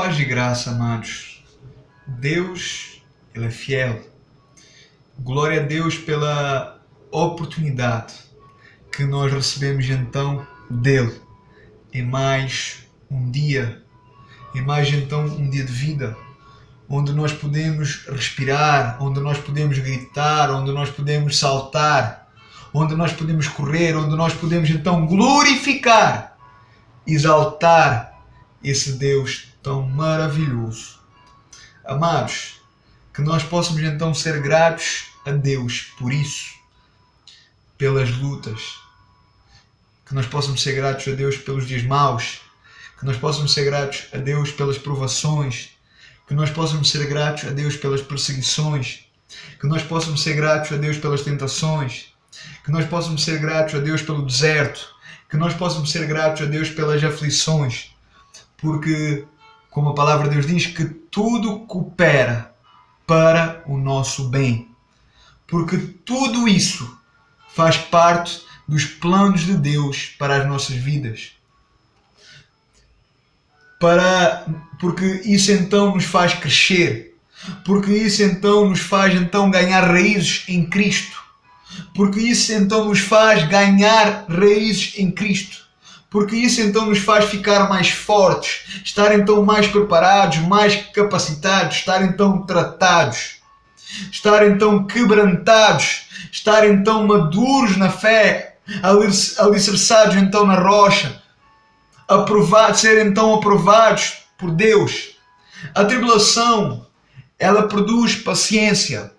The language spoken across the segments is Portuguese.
Paz e graça, amados. Deus, Ele é fiel. Glória a Deus pela oportunidade que nós recebemos então dEle em mais um dia, um dia de vida, onde nós podemos respirar, onde nós podemos gritar, onde nós podemos saltar, onde nós podemos correr, onde nós podemos então glorificar, exaltar esse Deus tão maravilhoso. Amados, que nós possamos então ser gratos a Deus por isso, pelas lutas, que nós possamos ser gratos a Deus pelos dias maus, que nós possamos ser gratos a Deus pelas provações, que nós possamos ser gratos a Deus pelas perseguições, que nós possamos ser gratos a Deus pelas tentações, que nós possamos ser gratos a Deus pelo deserto, que nós possamos ser gratos a Deus pelas aflições, porque, como a palavra de Deus diz, que tudo coopera para o nosso bem, porque tudo isso faz parte dos planos de Deus para as nossas vidas. Porque isso então nos faz crescer, porque isso então nos faz então ganhar raízes em Cristo, porque isso então nos faz ganhar raízes em Cristo, porque isso então nos faz ficar mais fortes, estar então mais preparados, mais capacitados, estar então tratados, estar então quebrantados, estar então maduros na fé, alicerçados então na rocha, ser então aprovados por Deus. A tribulação, ela produz paciência.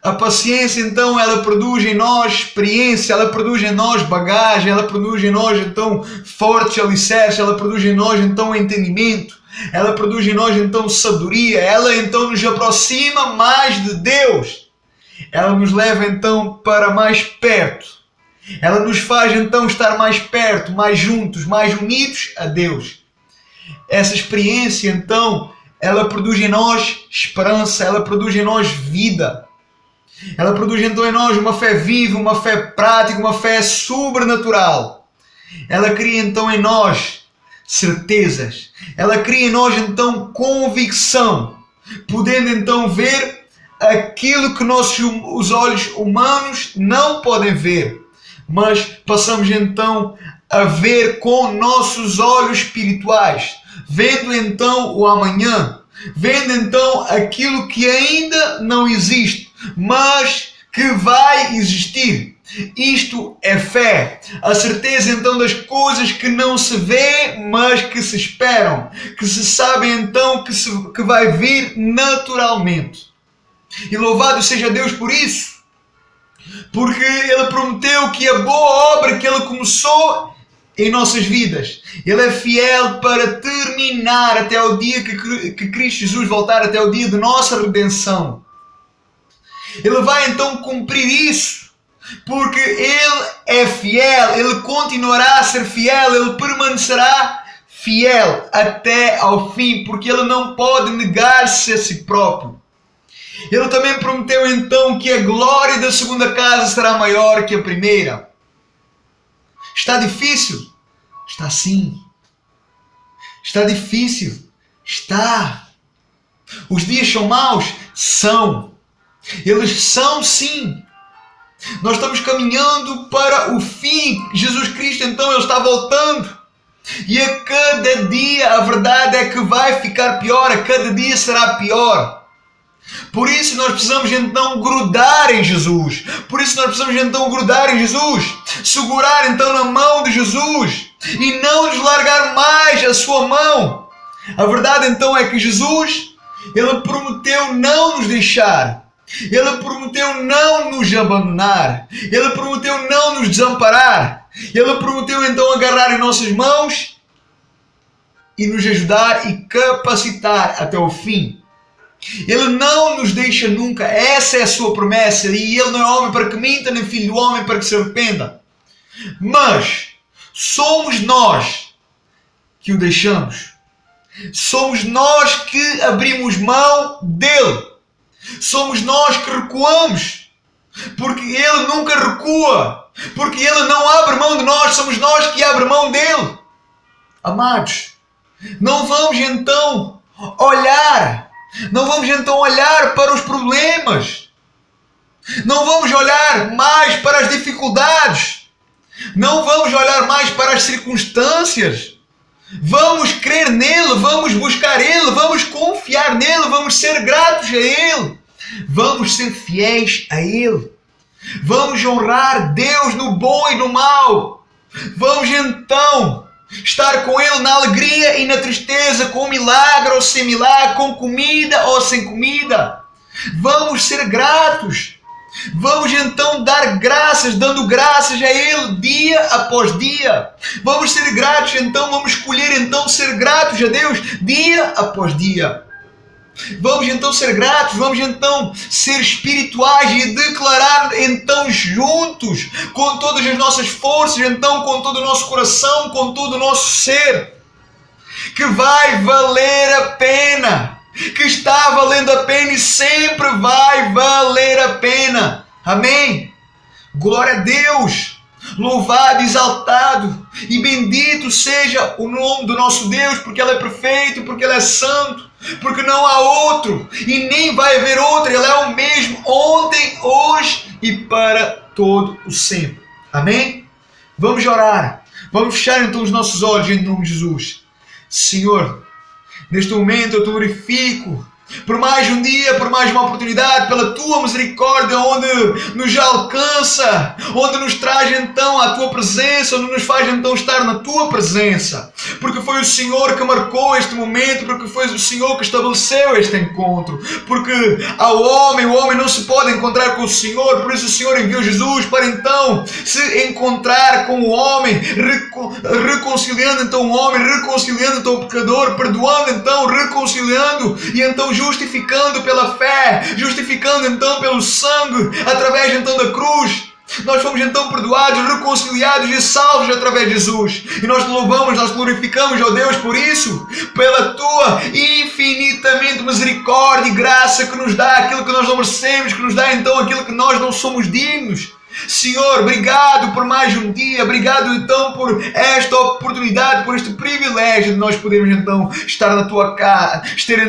A paciência, então, ela produz em nós experiência, ela produz em nós bagagem, ela produz em nós, então, fortes alicerces, ela produz em nós, então, entendimento, ela produz em nós, então, sabedoria, ela, então, nos aproxima mais de Deus. Ela nos leva, então, para mais perto. Ela nos faz, então, estar mais perto, mais juntos, mais unidos a Deus. Essa experiência, então, ela produz em nós esperança, ela produz em nós vida. Ela produz então em nós uma fé viva, uma fé prática, uma fé sobrenatural. Ela cria então em nós certezas. Ela cria em nós então convicção, podendo então ver aquilo que os olhos humanos não podem ver, mas passamos então a ver com nossos olhos espirituais, vendo então o amanhã, vendo então aquilo que ainda não existe, mas que vai existir. Isto é fé, a certeza então das coisas que não se vê, mas que se esperam, que se sabem então que vai vir naturalmente. E louvado seja Deus por isso, porque Ele prometeu que a boa obra que Ele começou em nossas vidas, Ele é fiel para terminar até o dia que Cristo Jesus voltar, até o dia de nossa redenção. Ele vai então cumprir isso, porque Ele é fiel, Ele continuará a ser fiel, Ele permanecerá fiel até ao fim, porque Ele não pode negar-se a si próprio. Ele também prometeu então que a glória da segunda casa será maior que a primeira. Está difícil? Está sim. Está difícil? Está. Os dias são maus? São. Eles são sim. Nós estamos caminhando para o fim. Jesus Cristo então Ele está voltando. E a cada dia a verdade é que vai ficar pior. A cada dia será pior. Por isso nós precisamos então grudar em Jesus. Por isso nós precisamos então grudar em Jesus. Segurar então na mão de Jesus. E não nos largar mais a sua mão. A verdade então é que Jesus, Ele prometeu não nos deixar. Ele prometeu não nos abandonar. Ele prometeu não nos desamparar. Ele prometeu então agarrar em nossas mãos e nos ajudar e capacitar até o fim. Ele não nos deixa nunca. Essa é a sua promessa. E Ele não é homem para que minta, nem filho do homem para que se arrependa. Mas somos nós que o deixamos. Somos nós que abrimos mão dele. Somos nós que recuamos, porque Ele nunca recua, porque Ele não abre mão de nós, somos nós que abre mão dele. Amados, não vamos então olhar. Não vamos então olhar para os problemas. Não vamos olhar mais para as dificuldades. Não vamos olhar mais para as circunstâncias. Vamos crer nele, vamos buscar ele, vamos confiar nele, vamos ser gratos a ele. Vamos ser fiéis a ele. Vamos honrar Deus no bom e no mau. Vamos então estar com ele na alegria e na tristeza, com milagre ou sem milagre, com comida ou sem comida. Vamos ser gratos. Vamos então dar graças, dando graças a ele dia após dia. Vamos ser gratos então, vamos escolher então ser gratos a Deus dia após dia. Vamos então ser gratos, vamos então ser espirituais e declarar então juntos, com todas as nossas forças, então com todo o nosso coração, com todo o nosso ser, que vai valer a pena, que está valendo a pena e sempre vai valer a pena. Amém? Glória a Deus! Louvado, exaltado e bendito seja o nome do nosso Deus, porque Ele é perfeito, porque Ele é santo, porque não há outro e nem vai haver outro. Ele é o mesmo ontem, hoje e para todo o sempre. Amém? Vamos orar. Vamos fechar então os nossos olhos em nome de Jesus. Senhor, neste momento eu te glorifico por mais um dia, por mais uma oportunidade, pela tua misericórdia, onde nos alcança, onde nos traz então a tua presença, onde nos faz então estar na tua presença, porque foi o Senhor que marcou este momento, porque foi o Senhor que estabeleceu este encontro, porque ao homem, o homem não se pode encontrar com o Senhor, por isso o Senhor enviou Jesus para então se encontrar com o homem, reconciliando então o homem, reconciliando então o pecador, perdoando então, reconciliando e então justificando pela fé, justificando então pelo sangue, através então da cruz. Nós fomos então perdoados, reconciliados e salvos através de Jesus. E nós te louvamos, nós te glorificamos, ó Deus, por isso, pela tua infinitamente misericórdia e graça que nos dá aquilo que nós não merecemos, que nos dá então aquilo que nós não somos dignos. Senhor, obrigado por mais um dia, obrigado então por esta oportunidade, por este privilégio de nós podermos então estar na tua casa,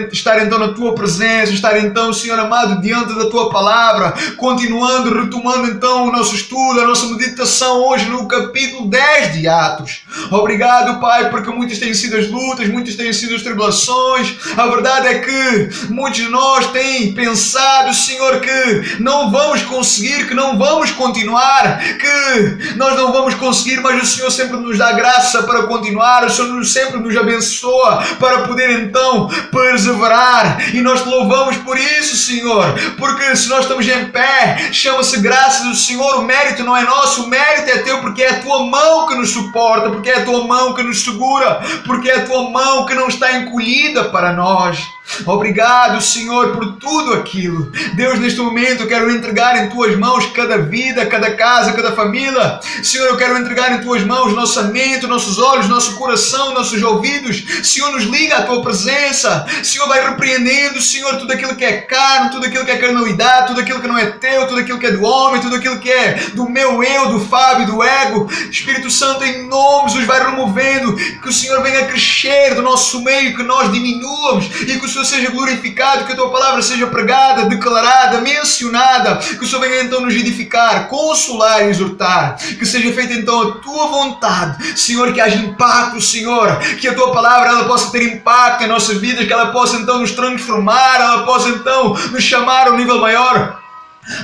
estar então na tua presença, estar então, Senhor amado, diante da tua palavra, continuando, retomando então o nosso estudo, a nossa meditação hoje no capítulo 10 de Atos. Obrigado, Pai, porque muitas têm sido as lutas, muitas têm sido as tribulações. A verdade é que muitos de nós têm pensado, Senhor, que não vamos conseguir, que não vamos continuar, que nós não vamos conseguir, mas o Senhor sempre nos dá graça para continuar, o Senhor sempre nos abençoa para poder então perseverar, e nós te louvamos por isso, Senhor, porque se nós estamos em pé, chama-se graça do Senhor, o mérito não é nosso, o mérito é teu, porque é a tua mão que nos suporta, porque é a tua mão que nos segura, porque é a tua mão que não está encolhida para nós. Obrigado, Senhor, por tudo aquilo. Deus, neste momento eu quero entregar em tuas mãos cada vida, cada casa, cada família. Senhor, eu quero entregar em tuas mãos nossa mente, nossos olhos, nosso coração, nossos ouvidos. Senhor, nos liga à tua presença. Senhor, vai repreendendo, Senhor, tudo aquilo que é carne, tudo aquilo que é carnalidade, tudo aquilo que não é teu, tudo aquilo que é do homem, tudo aquilo que é do meu eu, do Fábio, do ego. Espírito Santo, em nome de Jesus, vai removendo, que o Senhor venha crescer do nosso meio, que nós diminuamos e que o Senhor seja glorificado, que a tua palavra seja pregada, declarada, mencionada, que o Senhor venha então nos edificar, consolar e exortar, que seja feita então a tua vontade, Senhor, que haja impacto, Senhor, que a tua palavra ela possa ter impacto em nossas vidas, que ela possa então nos transformar, ela possa então nos chamar a um nível maior,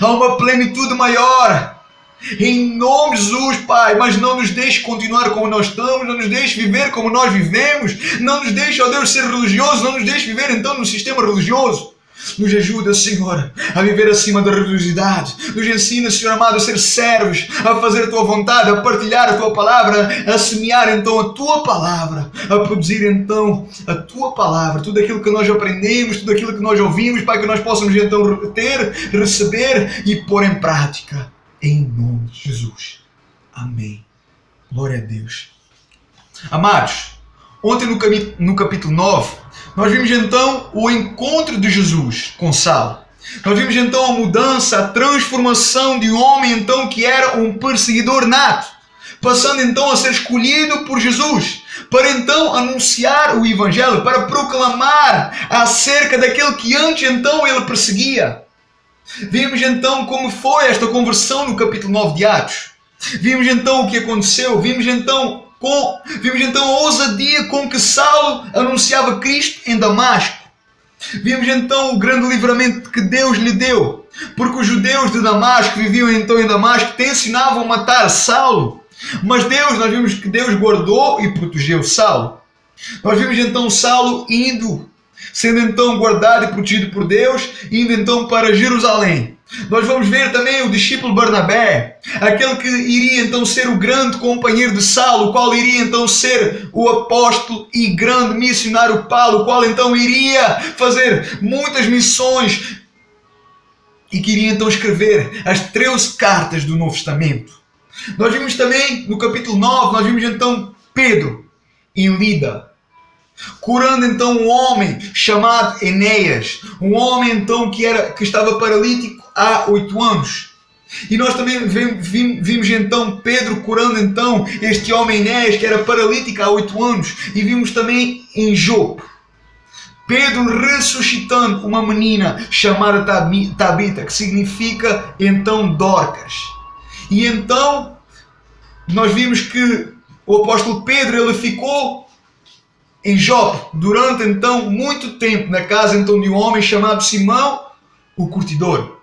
a uma plenitude maior. Em nome de Jesus, Pai, mas não nos deixe continuar como nós estamos, não nos deixe viver como nós vivemos, não nos deixe, ó Deus, ser religioso, não nos deixe viver então no sistema religioso. Nos ajuda, Senhor, a viver acima da religiosidade. Nos ensina, Senhor amado, a ser servos, a fazer a tua vontade, a partilhar a tua palavra, a semear então a tua palavra, a produzir então a tua palavra, tudo aquilo que nós aprendemos, tudo aquilo que nós ouvimos, Pai, que nós possamos então ter, receber e pôr em prática. Em nome de Jesus. Amém. Glória a Deus. Amados, ontem no capítulo 9, nós vimos então o encontro de Jesus com Saulo. Nós vimos então a mudança, a transformação de um homem então que era um perseguidor nato, passando então a ser escolhido por Jesus, para então anunciar o Evangelho, para proclamar acerca daquele que antes então ele perseguia. Vimos então como foi esta conversão no capítulo 9 de Atos. Vimos então o que aconteceu, vimos então a ousadia com que Saulo anunciava Cristo em Damasco. Vimos então o grande livramento que Deus lhe deu, porque os judeus de Damasco viviam então em Damasco, tensionavam matar Saulo, mas nós vimos que Deus guardou e protegeu Saulo. Nós vimos então Saulo sendo então guardado e protegido por Deus, indo então para Jerusalém. Nós vamos ver também o discípulo Barnabé, aquele que iria então ser o grande companheiro de Saulo, o qual iria então ser o apóstolo e grande missionário Paulo, o qual então iria fazer muitas missões e que iria então escrever as 13 cartas do Novo Testamento. Nós vimos também no capítulo 9, nós vimos então Pedro em Lida, curando então um homem chamado Enéas, um homem então que estava paralítico há 8 anos. E nós também vimos então Pedro curando então este homem Enéas que era paralítico há 8 anos. E vimos também em Jope Pedro ressuscitando uma menina chamada Tabita, que significa então Dorcas. E então nós vimos que o apóstolo Pedro ele ficou em Jope durante então muito tempo na casa então de um homem chamado Simão o Curtidor.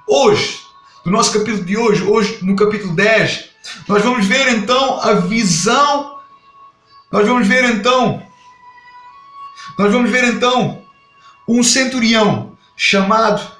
Hoje, no nosso capítulo de hoje no capítulo 10, nós vamos ver então a visão, nós vamos ver então um centurião chamado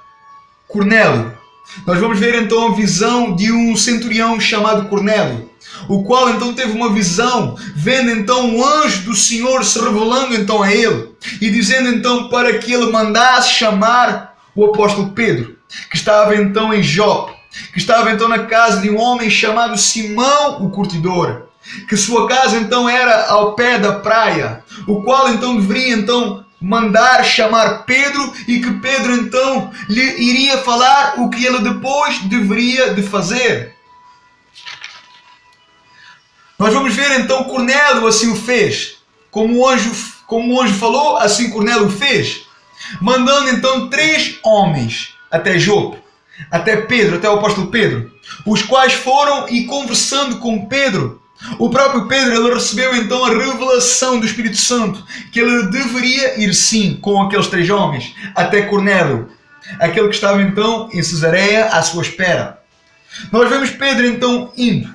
Cornélio. Nós vamos ver então a visão de um centurião chamado Cornélio, o qual então teve uma visão, vendo então um anjo do Senhor se revelando então a ele e dizendo então para que ele mandasse chamar o apóstolo Pedro, que estava então em Jope, que estava então na casa de um homem chamado Simão o Curtidor, que sua casa então era ao pé da praia, o qual então deveria então mandar chamar Pedro e que Pedro então lhe iria falar o que ele depois deveria de fazer. Nós vamos ver então Cornélio assim o fez, como o anjo falou, assim Cornélio o fez, mandando então 3 homens até Jope, até Pedro, até o apóstolo Pedro, os quais foram e conversando com Pedro, o próprio Pedro ele recebeu então a revelação do Espírito Santo que ele deveria ir sim com aqueles 3 homens até Cornélio, aquele que estava então em Cesareia à sua espera. Nós vemos Pedro então indo,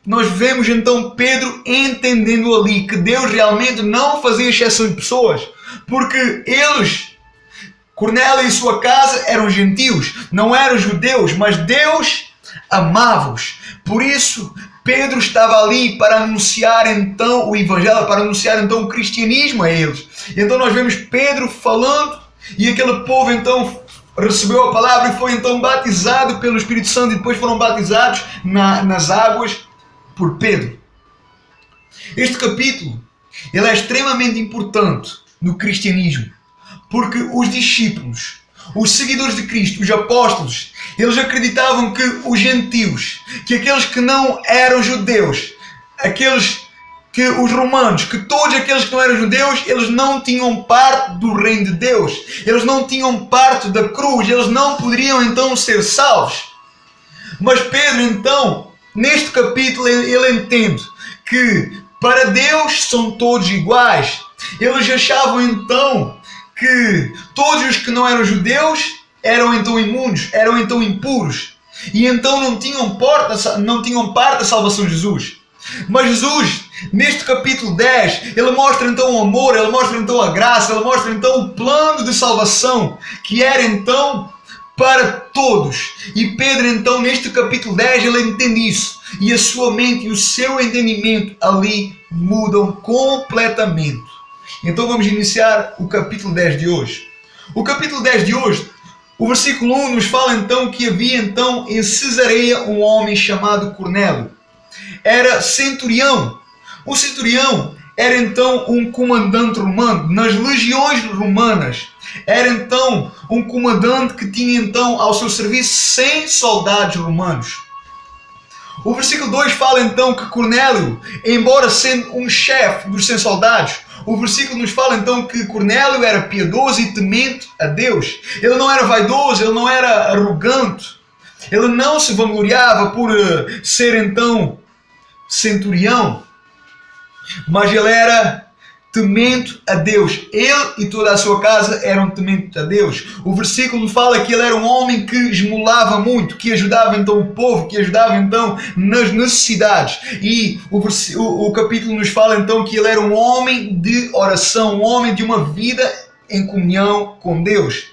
nós vemos então Pedro entendendo ali que Deus realmente não fazia exceção de pessoas, porque Cornélio e sua casa eram gentios, não eram judeus, mas Deus amava-os. Por isso, Pedro estava ali para anunciar então o Evangelho, para anunciar então o cristianismo a eles. Então nós vemos Pedro falando e aquele povo então recebeu a palavra e foi então batizado pelo Espírito Santo e depois foram batizados nas águas por Pedro. Este capítulo ele é extremamente importante no cristianismo, porque os discípulos, os seguidores de Cristo, os apóstolos, eles acreditavam que os gentios, que aqueles que não eram judeus, os romanos, que todos aqueles que não eram judeus, eles não tinham parte do reino de Deus, eles não tinham parte da cruz, eles não poderiam então ser salvos. Mas Pedro então, neste capítulo, ele entende que para Deus são todos iguais. Eles achavam então que todos os que não eram judeus eram então imundos, eram então impuros e então não tinham parte da salvação de Jesus. Mas Jesus, neste capítulo 10, ele mostra então o amor, ele mostra então a graça, ele mostra então o plano de salvação que era então para todos. E Pedro então neste capítulo 10 ele entende isso e a sua mente e o seu entendimento ali mudam completamente. Então vamos iniciar o capítulo 10 de hoje. O capítulo 10 de hoje, o versículo 1 nos fala então que havia então em Cesareia um homem chamado Cornélio. Era centurião. O centurião era então um comandante romano nas legiões romanas. Era então um comandante que tinha então ao seu serviço 100 soldados romanos. O versículo 2 fala então que Cornélio, embora sendo um chefe dos 100 soldados, o versículo nos fala então que Cornélio era piedoso e temente a Deus. Ele não era vaidoso, ele não era arrogante. Ele não se vangloriava por ser então centurião, mas ele era temente a Deus. Ele e toda a sua casa eram tementes a Deus. O versículo fala que ele era um homem que esmolava muito, que ajudava então o povo, que ajudava então nas necessidades. E o capítulo nos fala então que ele era um homem de oração, um homem de uma vida em comunhão com Deus.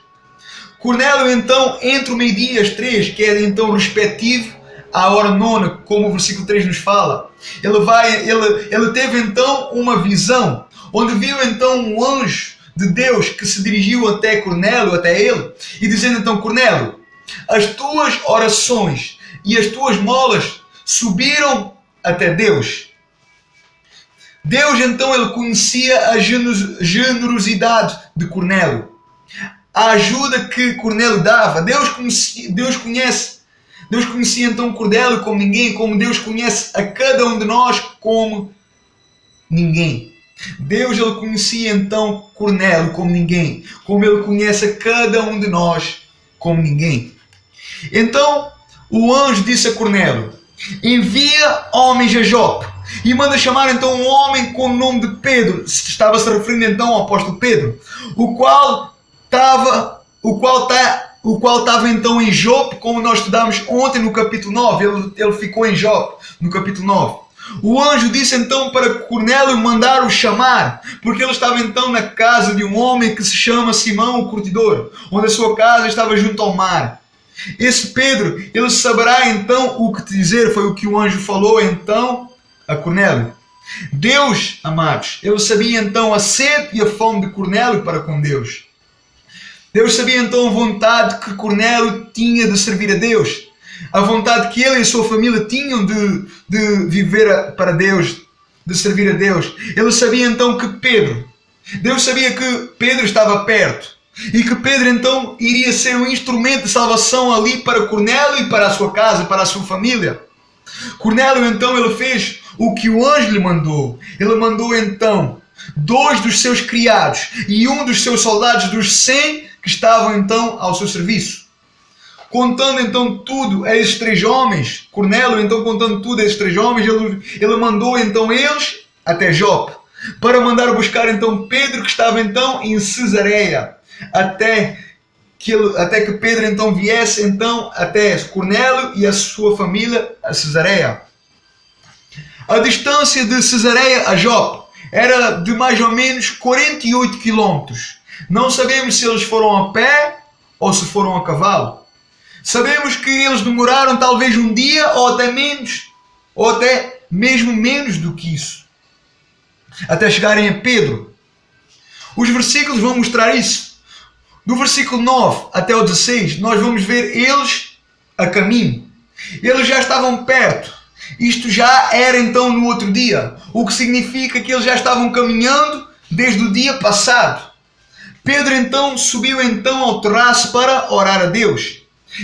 Cornélio então, entre o meio-dia e as 3, que era então respectivo à hora 9, como o versículo 3 nos fala, ele teve então uma visão, onde viu então um anjo de Deus que se dirigiu até Cornélio, até ele, e dizendo então: Cornélio, as tuas orações e as tuas molas subiram até Deus. Deus então ele conhecia a generosidade de Cornélio, a ajuda que Cornélio dava. Deus conhecia então Cornélio como ninguém, como Deus conhece a cada um de nós como ninguém. Deus ele conhecia então Cornélio como ninguém, como ele conhece a cada um de nós como ninguém. Então o anjo disse a Cornélio: envia homens a Jope e manda chamar então um homem com o nome de Pedro. Estava-se referindo então ao apóstolo Pedro, o qual estava então em Jope, como nós estudamos ontem no capítulo 9. Ele ficou em Jope no capítulo 9. O anjo disse então para Cornélio mandar o chamar, porque ele estava então na casa de um homem que se chama Simão o Curtidor, onde a sua casa estava junto ao mar. Esse Pedro, ele saberá então o que te dizer. Foi o que o anjo falou então a Cornélio. Deus, amados, ele sabia então a sede e a fome de Cornélio para com Deus. Deus sabia então a vontade que Cornélio tinha de servir a Deus, a vontade que ele e a sua família tinham de viver para Deus, de servir a Deus. Ele sabia então que Deus sabia que Pedro estava perto e que Pedro então iria ser um instrumento de salvação ali para Cornélio e para a sua casa, para a sua família. Cornélio então ele fez o que o anjo lhe mandou. Ele mandou então 2 dos seus criados e um dos seus soldados dos 100 que estavam então ao seu serviço. Contando então tudo a esses 3 homens, Cornélio então contando tudo a esses 3 homens, ele mandou então eles até Jope, para mandar buscar então Pedro, que estava então em Cesareia, até que Pedro então viesse então até Cornélio e a sua família a Cesareia. A distância de Cesareia a Jope era de mais ou menos 48 quilômetros. Não sabemos se eles foram a pé ou se foram a cavalo. Sabemos que eles demoraram talvez um dia ou até menos, ou até mesmo menos do que isso, até chegarem a Pedro. Os versículos vão mostrar isso. Do versículo 9 até o 16, nós vamos ver eles a caminho. Eles já estavam perto. Isto já era então no outro dia, o que significa que eles já estavam caminhando desde o dia passado. Pedro então subiu então ao terraço para orar a Deus.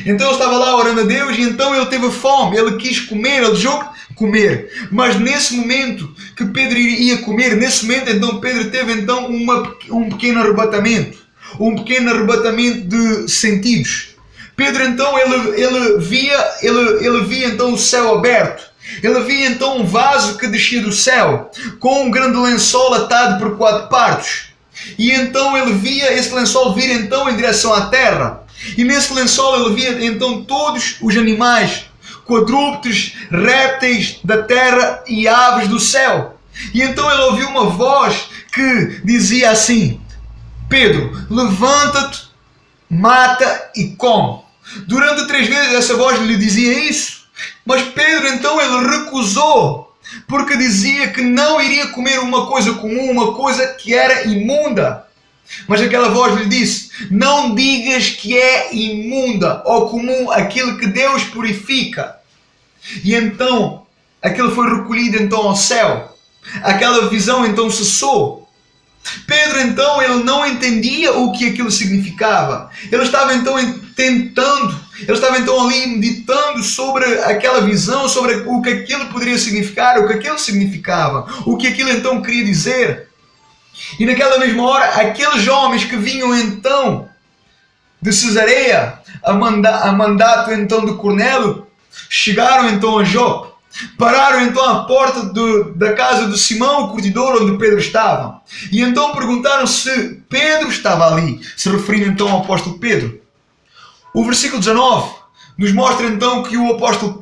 Então ele estava lá orando a Deus e então ele teve fome, ele quis comer, ele desejou comer. Mas nesse momento que Pedro ia comer, nesse momento então Pedro teve então um pequeno arrebatamento de sentidos. Pedro então ele via então o céu aberto. Ele via então um vaso que descia do céu, com um grande lençol atado por 4 partes. E então ele via esse lençol vir então em direção à terra. E nesse lençol ele via então todos os animais, quadrúpedes, répteis da terra e aves do céu. E então ele ouviu uma voz que dizia assim: Pedro, levanta-te, mata e come. Durante 3 vezes essa voz lhe dizia isso. Mas Pedro então ele recusou, porque dizia que não iria comer uma coisa comum, uma coisa que era imunda. Mas aquela voz lhe disse: não digas que é imunda ou comum aquilo que Deus purifica. E então aquilo foi recolhido então ao céu. Aquela visão então cessou. Pedro então ele não entendia o que aquilo significava. Ele estava então tentando Ele estava então ali meditando sobre aquela visão, sobre o que aquilo poderia significar, o que aquilo significava, o que aquilo então queria dizer. E naquela mesma hora, aqueles homens que vinham então de Cesareia, a mandato então de Cornélio, chegaram então a Jope. Pararam então à porta da casa de Simão, o curtidor, onde Pedro estava. E então perguntaram se Pedro estava ali, se referindo então ao apóstolo Pedro. O versículo 19 nos mostra então que o apóstolo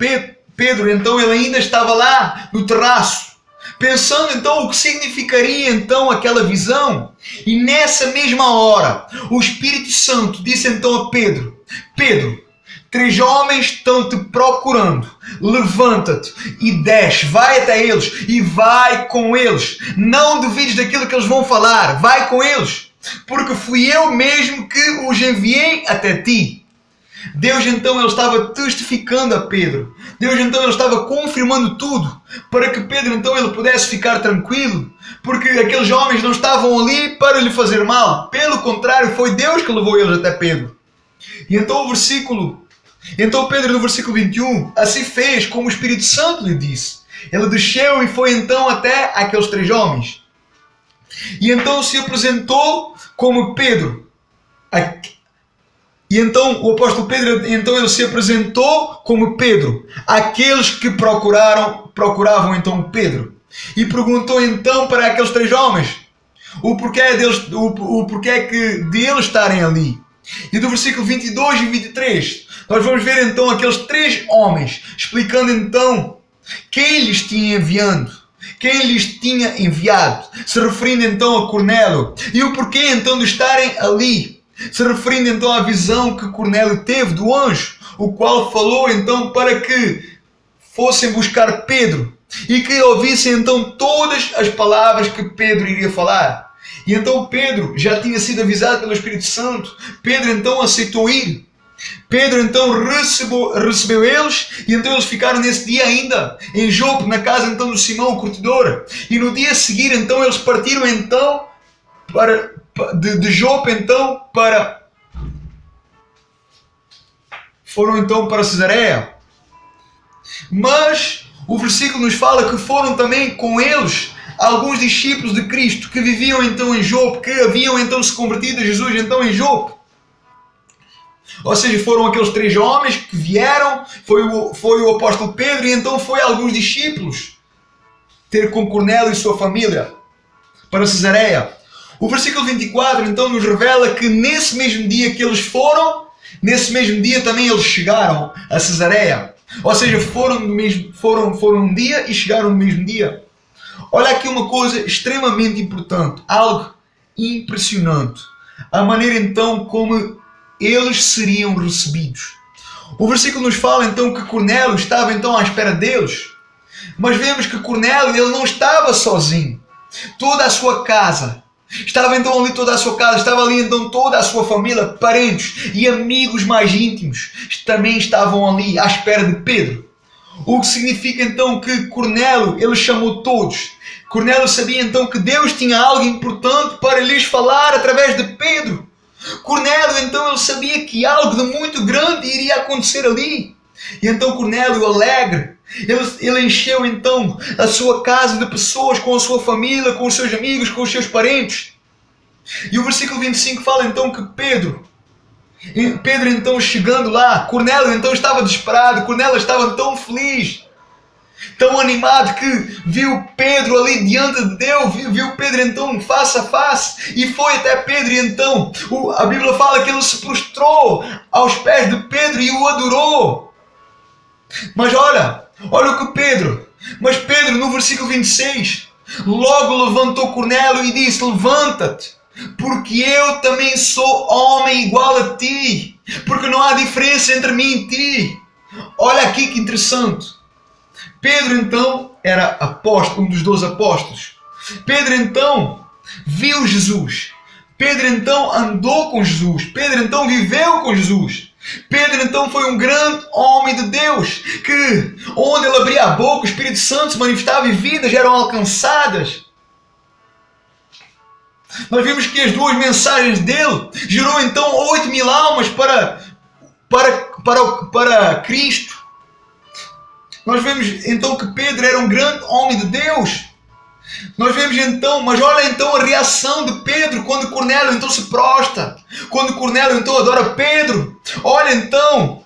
Pedro então ele ainda estava lá no terraço, pensando então o que significaria então aquela visão. E nessa mesma hora, o Espírito Santo disse então a Pedro: Pedro, 3 homens estão-te procurando. Levanta-te e desce, vai até eles e vai com eles. Não duvides daquilo que eles vão falar, vai com eles, porque fui eu mesmo que os enviei até ti. Deus então ele estava testificando a Pedro. Deus então ele estava confirmando tudo para que Pedro então ele pudesse ficar tranquilo, porque aqueles homens não estavam ali para lhe fazer mal. Pelo contrário, foi Deus que levou eles até Pedro. E então Pedro no versículo 21 assim fez como o Espírito Santo lhe disse. Ele desceu e foi então até aqueles 3 homens. E então se apresentou como Pedro. E então o apóstolo Pedro, então ele se apresentou como Pedro, aqueles que procuravam então Pedro. E perguntou então para aqueles 3 homens o porquê de eles estarem ali. E do versículo 22 e 23, nós vamos ver então aqueles 3 homens, explicando então quem lhes tinha enviado, se referindo então a Cornélio, e o porquê então de estarem ali, se referindo então à visão que Cornélio teve do anjo, o qual falou então para que fossem buscar Pedro e que ouvissem então todas as palavras que Pedro iria falar. E então Pedro já tinha sido avisado pelo Espírito Santo. Pedro então aceitou ir. Pedro então recebeu eles, e então eles ficaram nesse dia ainda em Jope, na casa então do Simão, o curtidor. E no dia a seguir então eles partiram então de Jope então foram então para Cesareia. Mas o versículo nos fala que foram também com eles alguns discípulos de Cristo que viviam então em Jope, que haviam então se convertido a Jesus então em Jope. Ou seja, foram aqueles 3 homens que vieram, foi o apóstolo Pedro, e então foi alguns discípulos ter com Cornélio e sua família para Cesareia. O versículo 24 então nos revela que nesse mesmo dia que eles foram, nesse mesmo dia também eles chegaram a Cesareia. Ou seja, foram um dia e chegaram no mesmo dia. Olha aqui uma coisa extremamente importante, algo impressionante. A maneira então como eles seriam recebidos. O versículo nos fala então que Cornélio estava então à espera deles. Mas vemos que Cornélio ele não estava sozinho. Toda a sua casa. Estava então ali toda a sua casa, estava ali então toda a sua família, parentes e amigos mais íntimos também estavam ali à espera de Pedro. O que significa então que Cornélio, ele chamou todos. Cornélio sabia então que Deus tinha algo importante para lhes falar através de Pedro. Cornélio então ele sabia que algo de muito grande iria acontecer ali. E então Cornélio, alegre, ele encheu então a sua casa de pessoas, com a sua família, com os seus amigos, com os seus parentes. E o versículo 25 fala então que Pedro então chegando lá, Cornélio então estava desesperado, Cornélio estava tão feliz, tão animado, que viu Pedro ali diante de Deus, viu Pedro então face a face, e foi até Pedro, e então a Bíblia fala que ele se prostrou aos pés de Pedro e o adorou. Mas olha o que Pedro no versículo 26, logo levantou Cornélio e disse: levanta-te, porque eu também sou homem igual a ti, porque não há diferença entre mim e ti. Olha aqui que interessante. Pedro então era apóstolo, um dos 12 apóstolos. Pedro então viu Jesus. Pedro então andou com Jesus. Pedro então viveu com Jesus. Pedro então foi um grande homem de Deus, que onde ele abria a boca, o Espírito Santo se manifestava e vidas eram alcançadas. Nós vimos que as 2 mensagens dele gerou então 8.000 almas para para Cristo. Nós vemos então que Pedro era um grande homem de Deus. Nós vemos então, mas olha então a reação de Pedro quando Cornélio então se prostra. Quando Cornélio então adora Pedro. Olha então.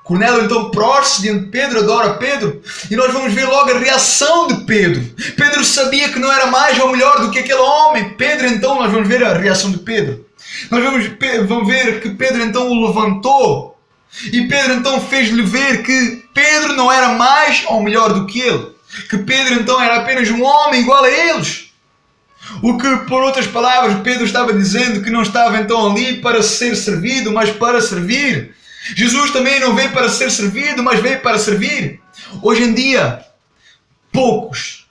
Cornélio então prostra-se diante de Pedro, adora Pedro. E nós vamos ver logo a reação de Pedro. Pedro sabia que não era mais ou melhor do que aquele homem. Pedro então, nós vamos ver a reação de Pedro. Nós vamos ver que Pedro então o levantou. E Pedro então fez-lhe ver que Pedro não era mais ou melhor do que ele. Que Pedro então era apenas um homem igual a eles. O que, por outras palavras, Pedro estava dizendo que não estava então ali para ser servido, mas para servir. Jesus também não veio para ser servido, mas veio para servir. Hoje em dia, poucos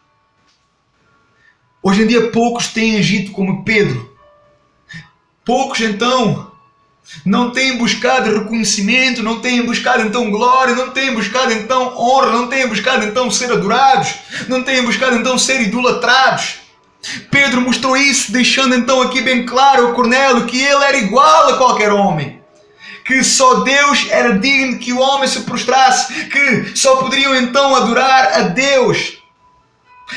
têm agido como Pedro. Poucos então não têm buscado reconhecimento, não têm buscado então glória, não têm buscado então honra, não têm buscado então ser adorados, não têm buscado então ser idolatrados. Pedro mostrou isso, deixando então aqui bem claro ao Cornélio que ele era igual a qualquer homem. Que só Deus era digno que o homem se prostrasse, que só poderiam então adorar a Deus.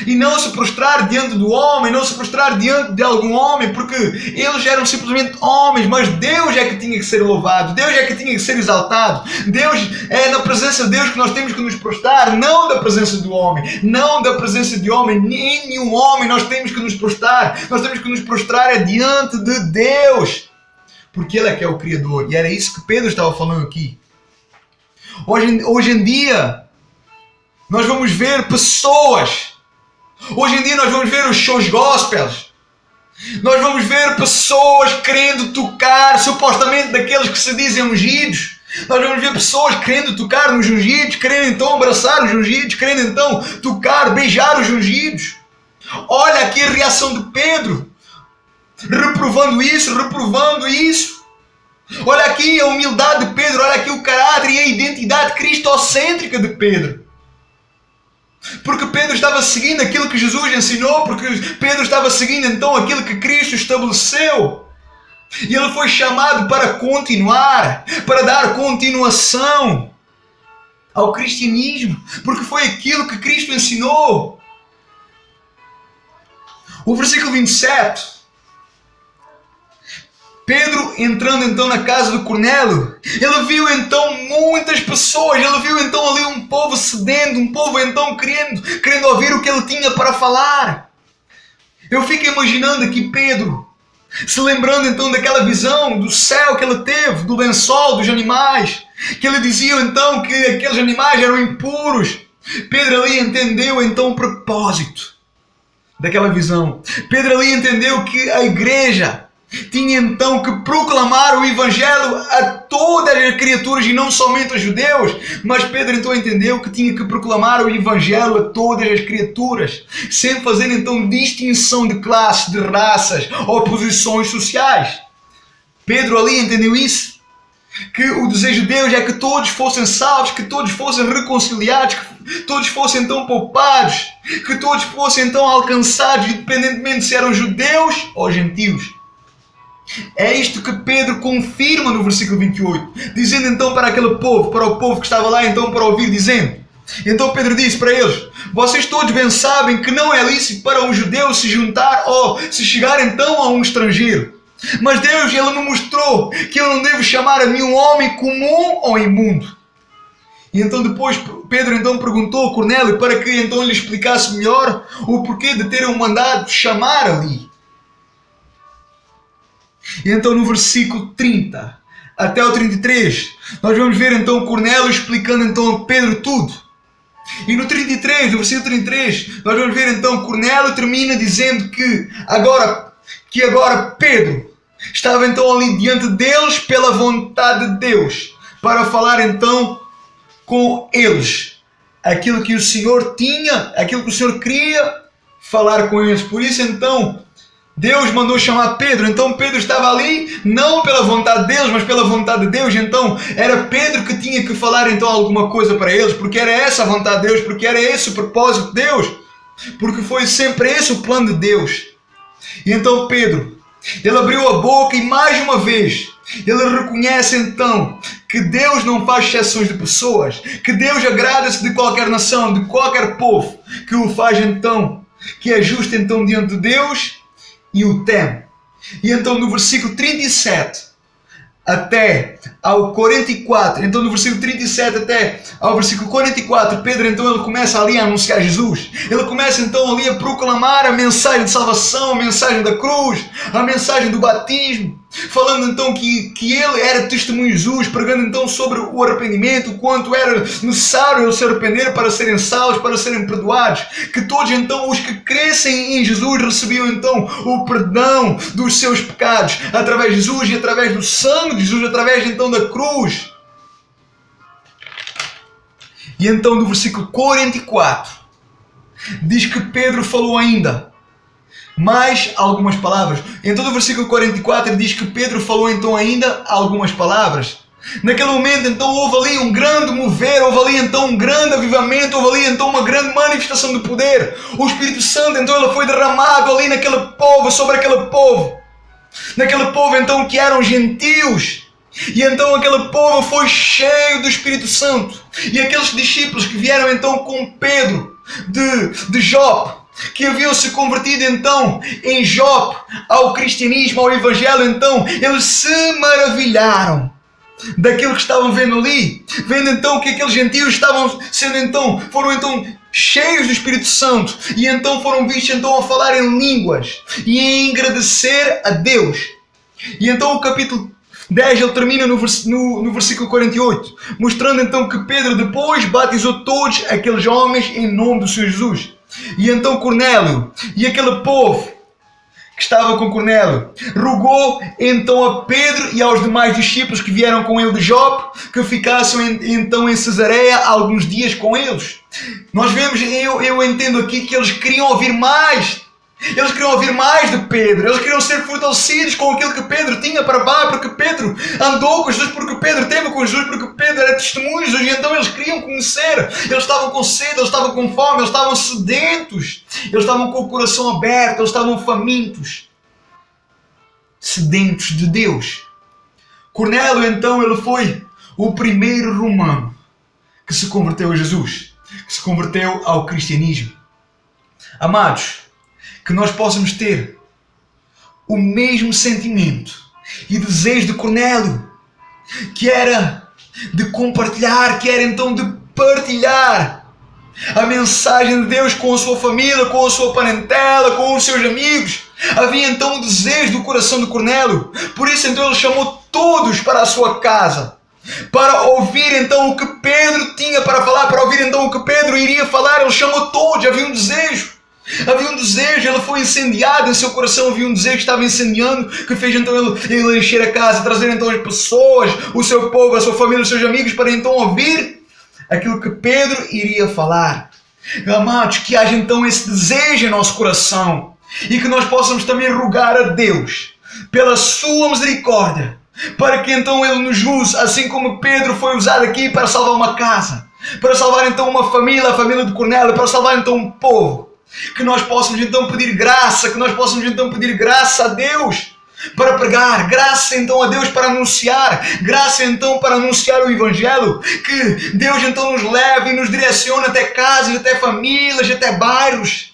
E não se prostrar diante do homem, não se prostrar diante de algum homem, porque eles eram simplesmente homens, mas Deus é que tinha que ser louvado, Deus é que tinha que ser exaltado. Deus é na presença de Deus que nós temos que nos prostrar, não da presença do homem, não da presença de homem, nem nenhum homem nós temos que nos prostrar. Nós temos que nos prostrar diante de Deus, porque Ele é que é o Criador. E era isso que Pedro estava falando aqui. Hoje em dia, nós vamos ver pessoas. Hoje em dia nós vamos ver os shows gospels. Nós vamos ver pessoas querendo tocar, supostamente daqueles que se dizem ungidos. Nós vamos ver pessoas querendo tocar nos ungidos, querendo então abraçar os ungidos, querendo então tocar, beijar os ungidos. Olha aqui a reação de Pedro, reprovando isso. Olha aqui a humildade de Pedro, olha aqui o caráter e a identidade cristocêntrica de Pedro. Porque Pedro estava seguindo aquilo que Jesus ensinou, porque Pedro estava seguindo então aquilo que Cristo estabeleceu. E ele foi chamado para continuar, para dar continuação ao cristianismo, porque foi aquilo que Cristo ensinou. O versículo 27. Pedro entrando então na casa de Cornélio, ele viu então muitas pessoas, ele viu então ali um povo sedento, um povo então querendo ouvir o que ele tinha para falar. Eu fico imaginando aqui Pedro, se lembrando então daquela visão do céu que ele teve, do lençol, dos animais, que ele dizia então que aqueles animais eram impuros. Pedro ali entendeu então o propósito daquela visão. Pedro ali entendeu que a igreja tinha então que proclamar o Evangelho a todas as criaturas e não somente aos judeus. Mas Pedro então entendeu que tinha que proclamar o Evangelho a todas as criaturas, sem fazer então distinção de classes, de raças ou posições sociais. Pedro ali entendeu isso, que o desejo de Deus é que todos fossem salvos, que todos fossem reconciliados, que todos fossem então poupados, que todos fossem então alcançados, independentemente se eram judeus ou gentios. É isto que Pedro confirma no versículo 28, dizendo então para aquele povo, para o povo que estava lá então para ouvir, dizendo, então Pedro disse para eles, vocês todos bem sabem que não é lícito para um judeu se juntar ou se chegar então a um estrangeiro. Mas Deus, Ele me mostrou que eu não devo chamar a mim um homem comum ou imundo. E então depois Pedro então perguntou a Cornélio para que então lhe explicasse melhor o porquê de terem o mandado chamar ali. E então no versículo 30 até o 33, nós vamos ver então Cornélio explicando então a Pedro tudo. E no 33, no versículo 33, nós vamos ver então Cornélio termina dizendo que agora Pedro estava então ali diante deles pela vontade de Deus, para falar então com eles aquilo que o Senhor tinha, aquilo que o Senhor queria falar com eles. Por isso então Deus mandou chamar Pedro. Então Pedro estava ali não pela vontade de Deus, mas pela vontade de Deus. Então era Pedro que tinha que falar então alguma coisa para eles, porque era essa a vontade de Deus, porque era esse o propósito de Deus, porque foi sempre esse o plano de Deus. E então Pedro, ele abriu a boca e mais uma vez Ele reconhece então que Deus não faz exceções de pessoas, que Deus agrada-se de qualquer nação, de qualquer povo, que o faz então, que é justo então diante de Deus e o teme. E então no versículo 37 até ao 44, então do versículo 37 até ao versículo 44, Pedro então ele começa ali a anunciar Jesus. Ele começa então ali a proclamar a mensagem de salvação, a mensagem da cruz, a mensagem do batismo, falando então que ele era testemunho de Jesus, pregando então sobre o arrependimento, o quanto era necessário ele se arrepender para serem salvos, para serem perdoados, que todos então os que crescem em Jesus recebiam então o perdão dos seus pecados através de Jesus e através do sangue de Jesus, através então da cruz. E então no versículo 44 diz que Pedro falou ainda mais algumas palavras. Então no versículo 44 ele diz que Pedro falou então ainda algumas palavras. Naquele momento então houve ali um grande mover, houve ali então um grande avivamento, houve ali então uma grande manifestação de poder. O Espírito Santo então ele foi derramado ali naquele povo, sobre aquele povo. Naquele povo então que eram gentios. E então aquele povo foi cheio do Espírito Santo. E aqueles discípulos que vieram então com Pedro de Jope, que haviam se convertido então em Jope ao cristianismo, ao evangelho, então eles se maravilharam daquilo que estavam vendo ali, vendo então que aqueles gentios estavam sendo então, foram então cheios do Espírito Santo, e então foram vistos então a falar em línguas e a agradecer a Deus. E então o capítulo 10 ele termina no versículo 48, mostrando então que Pedro depois batizou todos aqueles homens em nome do Senhor Jesus. E então Cornélio e aquele povo que estava com Cornélio rogou então a Pedro e aos demais discípulos que vieram com ele de Jope que ficassem então em Cesareia alguns dias com eles. Nós vemos, eu entendo aqui que eles queriam ouvir mais. Eles queriam ouvir mais de Pedro, eles queriam ser fortalecidos com aquilo que Pedro tinha para dar, porque Pedro andou com Jesus, porque Pedro esteve com Jesus, porque Pedro era testemunho de Jesus, e então eles queriam conhecer, eles estavam com sede, eles estavam com fome, eles estavam sedentos, eles estavam com o coração aberto, eles estavam famintos, sedentos de Deus. Cornélio então ele foi o primeiro romano que se converteu a Jesus, que se converteu ao cristianismo. Amados, que nós possamos ter o mesmo sentimento e desejo de Cornélio, que era de compartilhar, que era então de partilhar a mensagem de Deus com a sua família, com a sua parentela, com os seus amigos. Havia então um desejo do coração de Cornélio, por isso então ele chamou todos para a sua casa, para ouvir então o que Pedro tinha para falar, para ouvir então o que Pedro iria falar. Ele chamou todos, havia um desejo. Havia um desejo, ele foi incendiado em seu coração, havia um desejo que estava incendiando, que fez então ele encher a casa, trazer então as pessoas, o seu povo, a sua família, os seus amigos, para então ouvir aquilo que Pedro iria falar. Amados, que haja então esse desejo em nosso coração e que nós possamos também rogar a Deus pela sua misericórdia, para que então Ele nos use, assim como Pedro foi usado aqui para salvar uma casa, para salvar então uma família, a família de Cornélio, para salvar então um povo. Que nós possamos então pedir graça, que nós possamos então pedir graça a Deus para pregar, graça então a Deus para anunciar, graça então para anunciar o Evangelho, que Deus então nos leve e nos direcione até casas, até famílias, até bairros,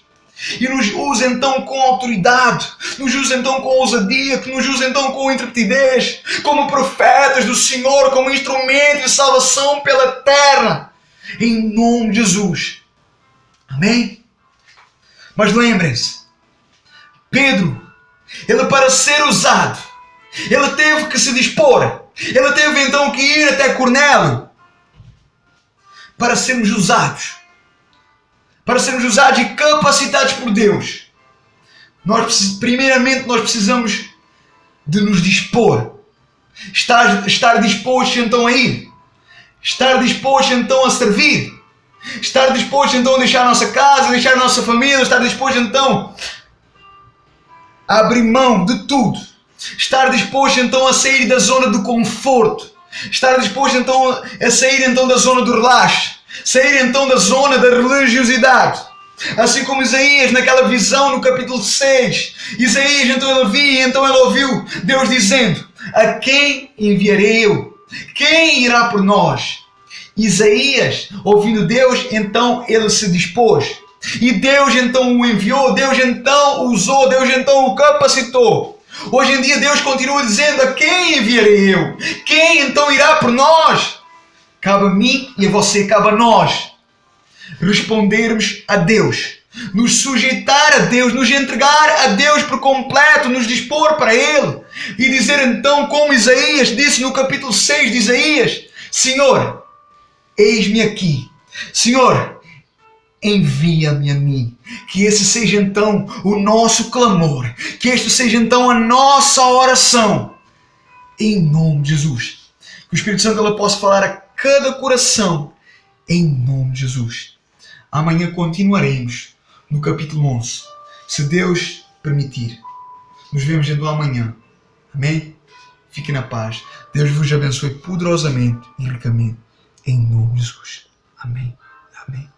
e nos use então com autoridade, nos use então com ousadia, que nos use então com intrepidez, como profetas do Senhor, como instrumento de salvação pela terra, em nome de Jesus. Amém? Mas lembrem-se, Pedro, ele para ser usado, ele teve que se dispor, ele teve então que ir até Cornélio para sermos usados e capacitados por Deus. Primeiramente nós precisamos de nos dispor, estar disposto então a ir, estar disposto então a servir, estar disposto então a deixar a nossa casa, deixar a nossa família, estar disposto então a abrir mão de tudo, estar disposto então a sair da zona do conforto, estar disposto então a sair então da zona do relaxo, sair então da zona da religiosidade. Assim como Isaías naquela visão no capítulo 6, Isaías então ele via, então ele ouviu Deus dizendo: a quem enviarei eu? Quem irá por nós? Isaías, ouvindo Deus, então ele se dispôs. E Deus então o enviou, Deus então o usou, Deus então o capacitou. Hoje em dia Deus continua dizendo: a quem enviarei eu? Quem então irá por nós? Cabe a mim e a você, cabe a nós respondermos a Deus, nos sujeitar a Deus, nos entregar a Deus por completo, nos dispor para Ele e dizer então, como Isaías disse no capítulo 6 de Isaías: Senhor, eis-me aqui. Senhor, envia-me a mim. Que esse seja então o nosso clamor, que este seja então a nossa oração, em nome de Jesus. Que o Espírito Santo ele possa falar a cada coração, em nome de Jesus. Amanhã continuaremos no capítulo 11, se Deus permitir. Nos vemos então amanhã. Amém? Fiquem na paz. Deus vos abençoe poderosamente e ricamente, em nome de Jesus. Amém. Amém.